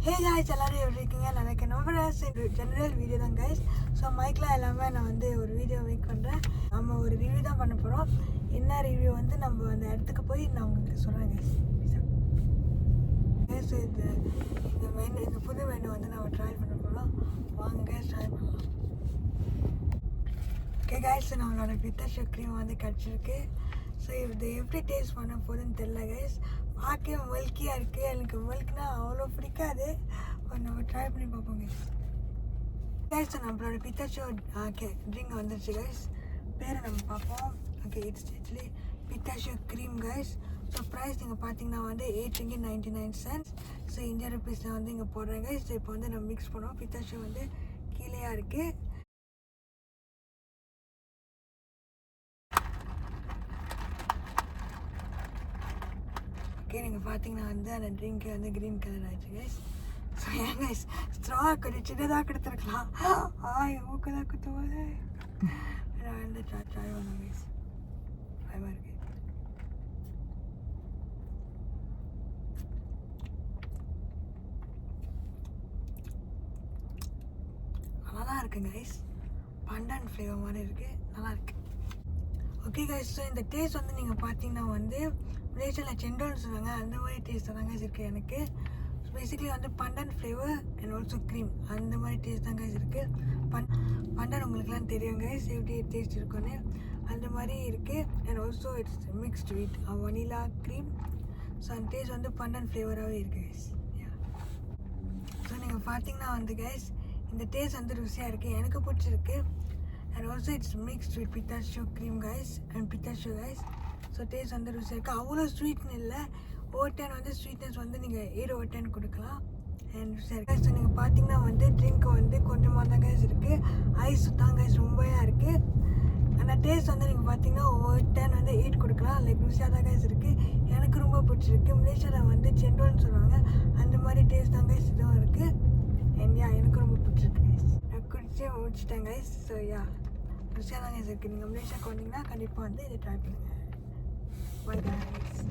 Hey guys, எல்லோரும் எப்படி இருக்கீங்க? எனக்கு நம்ம ஜெனரல் வீடியோ தான் கைஸ். ஸோ மைக்கில் எல்லாமே நான் வந்து ஒரு வீடியோ மேக் பண்ணுறேன். நம்ம ஒரு ரிவ்யூ தான் பண்ண போகிறோம். என்ன ரிவ்யூ வந்து நம்ம அந்த இடத்துக்கு போய் நான் உங்களுக்கு சொல்கிறேன் கைஸ். கைஸ் இந்த மெனு, இந்த புது மெனு வந்து நம்ம ட்ரை பண்ண போகிறோம். வாங்க கைஸ், ட்ரை பண்ணலாம். ஓகே கைஸ், நம்மளோட பித்தாஷோ க்ரீம் வந்து கிடச்சிருக்கு. ஸோ இது எப்படி டேஸ்ட் பண்ண போகுதுன்னு தெரில கைஸ். பார்க்க மில்கியாக இருக்குது. எனக்கு மில்க்னா அவ்வளோ பிடிக்காது. நம்ம ட்ரை பண்ணி பார்ப்போம் கைஸ். கைஸ், நம்மளோட பித்தாஷோ ட்ரிங்க் வந்துருச்சு கைஸ். பேரை நம்ம பார்ப்போம். Okay, it's actually pistachio cream guys. So price நீங்கள் பார்த்தீங்கன்னா வந்து $8.99. ஸோ இந்தியா ருபீஸில் வந்து இங்கே போடுறேன் கைஸ். இப்போ வந்து நம்ம மிக்ஸ் பண்ணுவோம். பித்தாஷோ வந்து கீழேயா இருக்குது. ஓகே, நீங்கள் பார்த்தீங்கன்னா வந்து அந்த ட்ரிங்க்கு வந்து க்ரீன் கலர் ஆகிடுச்சு கைஸ். ஸோ ஏன் கைஸ், ஸ்ட்ரா கொஞ்சம் சின்னதாக கொடுத்துருக்கலாம். மூக்கு தான் குத்துவோது. நான் வந்து ட்ரை பண்ணேன் கைஸ். பயமாக இருக்கு. நல்லா தான் இருக்குது கைஸ். பண்டன் ஃப்ளேவர் மாதிரி இருக்குது, நல்லாயிருக்கு. ஓகே கைஸ், ஸோ இந்த டேஸ்ட் வந்து நீங்கள் பார்த்தீங்கன்னா வந்து மலேசியாவில் செண்டோன்னு சொல்லுவாங்க, அந்த மாதிரி டேஸ்ட் தான் கைஸ் இருக்குது எனக்கு. பேசிக்கலி வந்து button flavour and also cream, அந்த மாதிரி டேஸ்ட் தான் கைஸ் இருக்குது. பண்டன் உங்களுக்குலாம் தெரியும் கைஸ் எப்படி டேஸ்ட் இருக்குன்னு, அந்த மாதிரி இருக்குது. And also it's mixed with vanilla cream. So அந்த டேஸ்ட் வந்து பண்டன் ஃப்ளேவராகவே இருக்குது கைஸ். ஸோ நீங்கள் பார்த்தீங்கன்னா வந்து கைஸ் இந்த டேஸ்ட் வந்து ருசியாக இருக்குது, எனக்கு பிடிச்சிருக்கு. And also it's mixed with pistachio cream guys and pistachio guys. So taste வந்து ருசியாக இருக்குது. அவ்வளோ ஸ்வீட்னு இல்லை. ஓவர் வந்து ஸ்வீட்னஸ் வந்து நீங்கள் 8/10 கொடுக்கலாம். அண்ட் ருசியாக இருக்குது. ஸோ நீங்கள் பார்த்தீங்கன்னா வந்து ட்ரிங்க் வந்து கொஞ்சமாக தான் கைஸ் இருக்குது. ஐஸ் தான் கைஸ் ரொம்பவே இருக்குது. ஆனால் டேஸ்ட் வந்து நீங்கள் பார்த்தீங்கன்னா over 10 வந்து 8 கொடுக்கலாம். லைக் ருசியாக தான் கைஸ் இருக்குது. எனக்கு ரொம்ப பிடிச்சிருக்கு. மலேசியாவில் வந்து செண்டோன்னு சொல்லுவாங்க, அந்த மாதிரி டேஸ்ட் தான் கைஸ் இதுவும் இருக்குது. அண்ட் எனக்கு ரொம்ப பிடிச்சிருக்கு கைஸ். நான் குடிச்சே முடிச்சிட்டேன் கைஸ். ஸோ ருசியாக தான் கைஸ் இருக்குது. நீங்கள் மலேசியாவுக்கு வந்தீங்கன்னா கண்டிப்பாக வந்து இதை ட்ரை பண்ணுங்கள். Bye guys.